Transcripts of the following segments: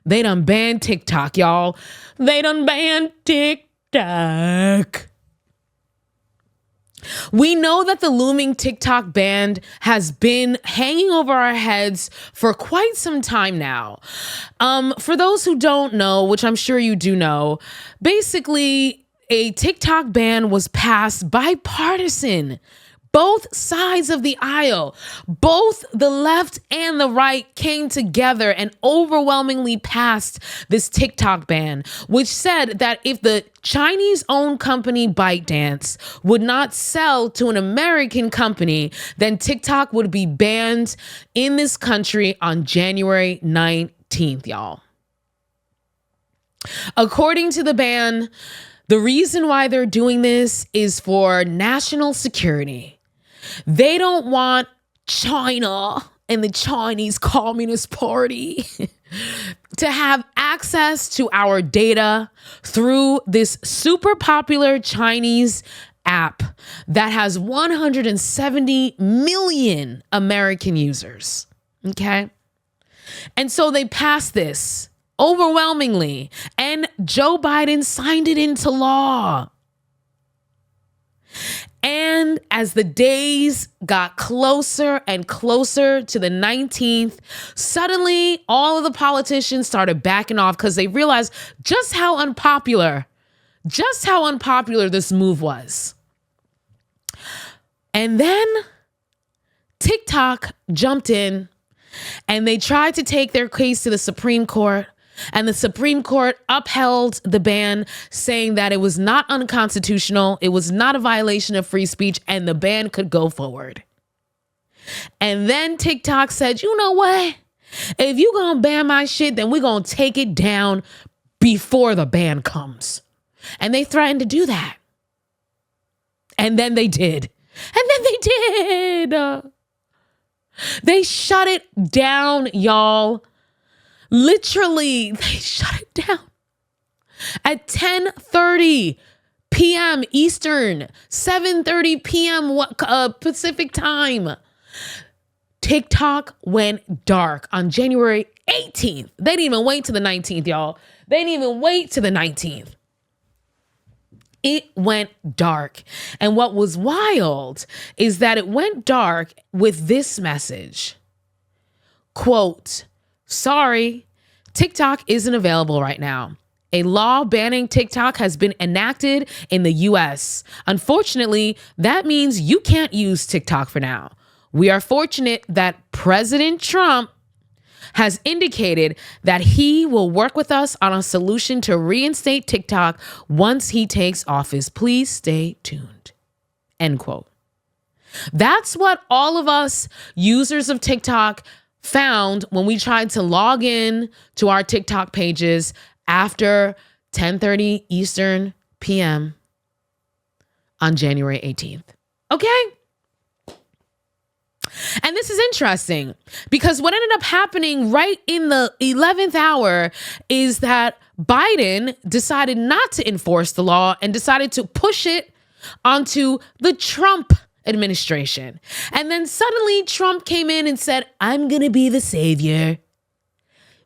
They done banned TikTok, y'all. They done banned TikTok. We know that the looming TikTok ban has been hanging over our heads for quite some time now. For those who don't know, which I'm sure you do know, basically a TikTok ban was passed bipartisan. Both sides of the aisle, both the left and the right came together and overwhelmingly passed this TikTok ban, which said that if the Chinese-owned company ByteDance would not sell to an American company, then TikTok would be banned in this country on January 19th, y'all. According to the ban, the reason why they're doing this is for national security. They don't want China and the Chinese Communist Party to have access to our data through this super popular Chinese app that has 170 million American users. Okay. And so they passed this overwhelmingly, and Joe Biden signed it into law. And as the days got closer and closer to the 19th, suddenly all of the politicians started backing off because they realized just how unpopular this move was. And then TikTok jumped in and they tried to take their case to the Supreme Court. And the Supreme Court upheld the ban, saying that it was not unconstitutional, it was not a violation of free speech, and the ban could go forward. And then TikTok said, you know what? If you gonna ban my shit, then we're gonna take it down before the ban comes. And they threatened to do that. And then they did. They shut it down, y'all. Literally, they shut it down at 10:30 p.m. Eastern, 7:30 p.m. Pacific time. TikTok went dark on January 18th. They didn't even wait to the 19th, y'all. They didn't even wait to the 19th. It went dark. And what was wild is that it went dark with this message. Quote, sorry, TikTok isn't available right now. A law banning TikTok has been enacted in the US. Unfortunately, that means you can't use TikTok for now. We are fortunate that President Trump has indicated that he will work with us on a solution to reinstate TikTok once he takes office. Please stay tuned. End quote. That's what all of us users of TikTok found when we tried to log in to our TikTok pages after 10:30 Eastern PM on January 18th. Okay? And this is interesting because what ended up happening right in the 11th hour is that Biden decided not to enforce the law and decided to push it onto the Trump administration. And then suddenly Trump came in and said, I'm going to be the savior.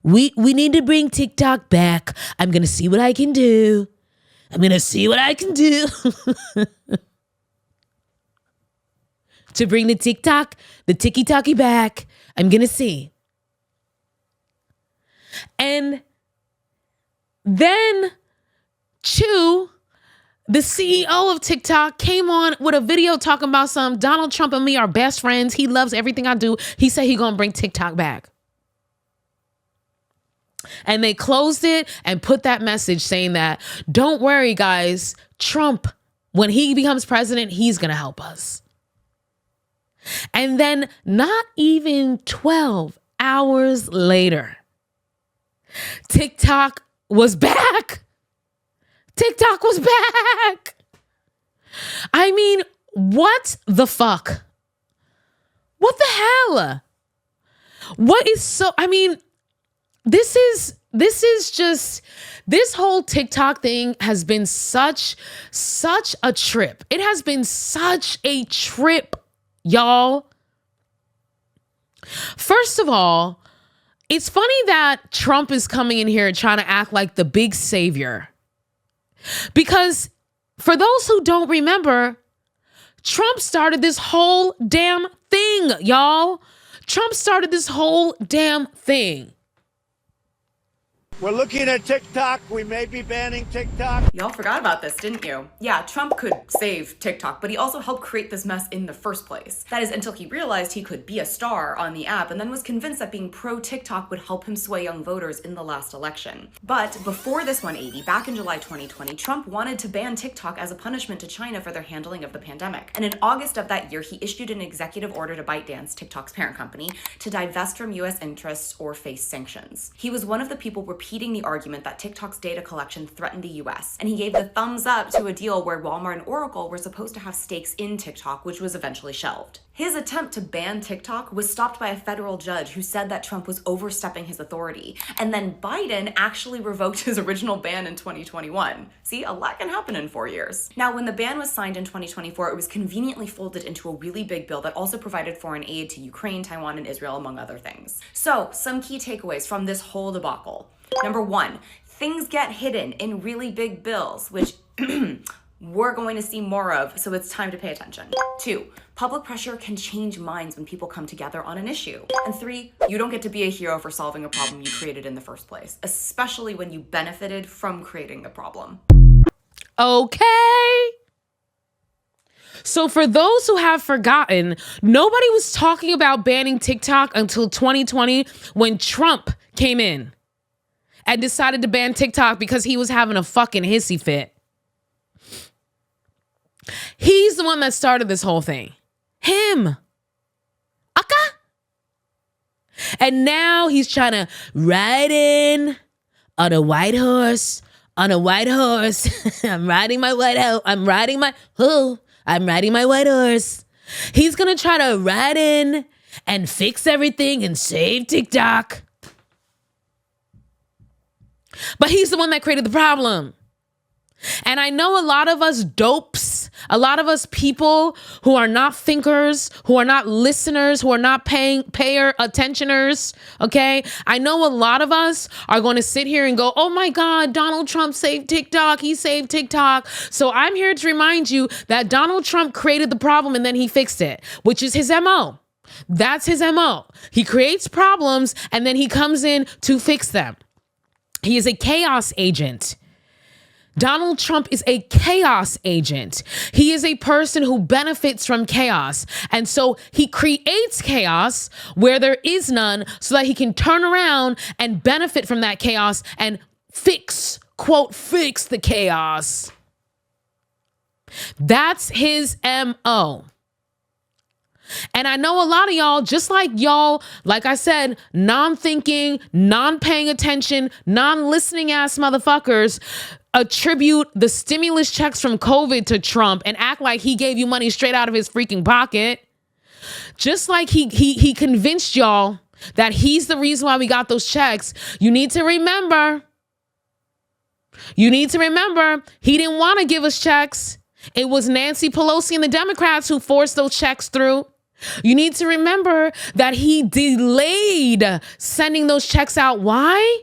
We need to bring TikTok back. I'm going to see what I can do. To bring the tiki-talkie back. I'm going to see. And then Chew, the CEO of TikTok, came on with a video talking about Donald Trump and me are best friends. He loves everything I do. He said he's going to bring TikTok back. And they closed it and put that message saying that, don't worry, guys, Trump, when he becomes president, he's going to help us. And then not even 12 hours later, TikTok was back. TikTok was back. I mean, what the fuck? What the hell? This whole TikTok thing has been such a trip. It has been such a trip, y'all. First of all, It's funny that Trump is coming in here trying to act like the big savior. Because for those who don't remember, Trump started this whole damn thing, y'all. Trump started this whole damn thing. We're looking at TikTok. We may be banning TikTok. Y'all forgot about this, didn't you? Yeah, Trump could save TikTok, but he also helped create this mess in the first place. That is until he realized he could be a star on the app and then was convinced that being pro-TikTok would help him sway young voters in the last election. But before this 180, back in July 2020, Trump wanted to ban TikTok as a punishment to China for their handling of the pandemic. And in August of that year, he issued an executive order to ByteDance, TikTok's parent company, to divest from US interests or face sanctions. He was one of the people repeating the argument that TikTok's data collection threatened the US, and he gave the thumbs up to a deal where Walmart and Oracle were supposed to have stakes in TikTok, which was eventually shelved. His attempt to ban TikTok was stopped by a federal judge who said that Trump was overstepping his authority, and then Biden actually revoked his original ban in 2021. See, a lot can happen in 4 years. Now, when the ban was signed in 2024, it was conveniently folded into a really big bill that also provided foreign aid to Ukraine, Taiwan, and Israel, among other things. So, some key takeaways from this whole debacle. Number one, things get hidden in really big bills, which we're going to see more of, so it's time to pay attention. 2, public pressure can change minds when people come together on an issue. And 3, you don't get to be a hero for solving a problem you created in the first place, especially when you benefited from creating the problem. Okay. So for those who have forgotten, nobody was talking about banning TikTok until 2020 when Trump came in and decided to ban TikTok because he was having a fucking hissy fit. He's the one that started this whole thing. Him. Okay? And now he's trying to ride in on a white horse. On a white horse. I'm riding my white horse. I'm riding my white horse. He's going to try to ride in and fix everything and save TikTok. But he's the one that created the problem. And I know a lot of us dopes, a lot of us people who are not thinkers, who are not listeners, who are not payer attentioners, okay? I know a lot of us are going to sit here and go, oh my God, Donald Trump saved TikTok. He saved TikTok. So I'm here to remind you that Donald Trump created the problem and then he fixed it, which is his MO. That's his MO. He creates problems and then he comes in to fix them. He is a chaos agent. Donald Trump is a chaos agent. He is a person who benefits from chaos. And so he creates chaos where there is none so that he can turn around and benefit from that chaos and fix, quote, fix the chaos. That's his MO. And I know a lot of y'all, just like y'all, like I said, non-thinking, non-paying attention, non-listening ass motherfuckers attribute the stimulus checks from COVID to Trump and act like he gave you money straight out of his freaking pocket. Just like he convinced y'all that he's the reason why we got those checks. You need to remember, he didn't want to give us checks. It was Nancy Pelosi and the Democrats who forced those checks through. You need to remember that he delayed sending those checks out. Why?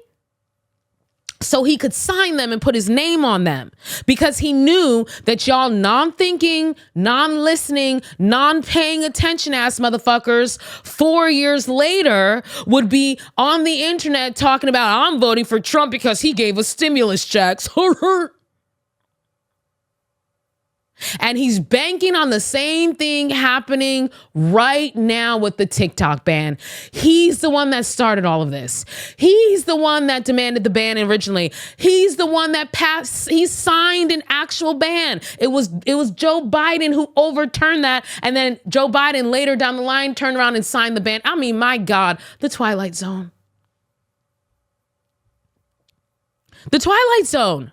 So he could sign them and put his name on them, because he knew that y'all non-thinking, non-listening, non-paying attention ass motherfuckers 4 years later would be on the internet talking about, I'm voting for Trump because he gave us stimulus checks. And he's banking on the same thing happening right now with the TikTok ban. He's the one that started all of this. He's the one that demanded the ban originally. He's the one that he signed an actual ban. It was Joe Biden who overturned that. And then Joe Biden later down the line turned around and signed the ban. I mean, my God, the Twilight Zone. The Twilight Zone.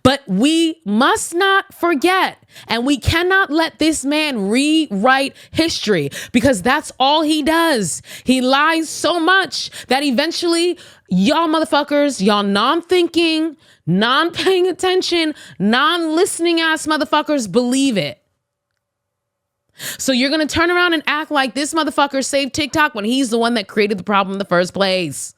But we must not forget, and we cannot let this man rewrite history, because that's all he does. He lies so much that eventually y'all motherfuckers, y'all non-thinking, non-paying attention, non-listening ass motherfuckers believe it. So you're going to turn around and act like this motherfucker saved TikTok when he's the one that created the problem in the first place.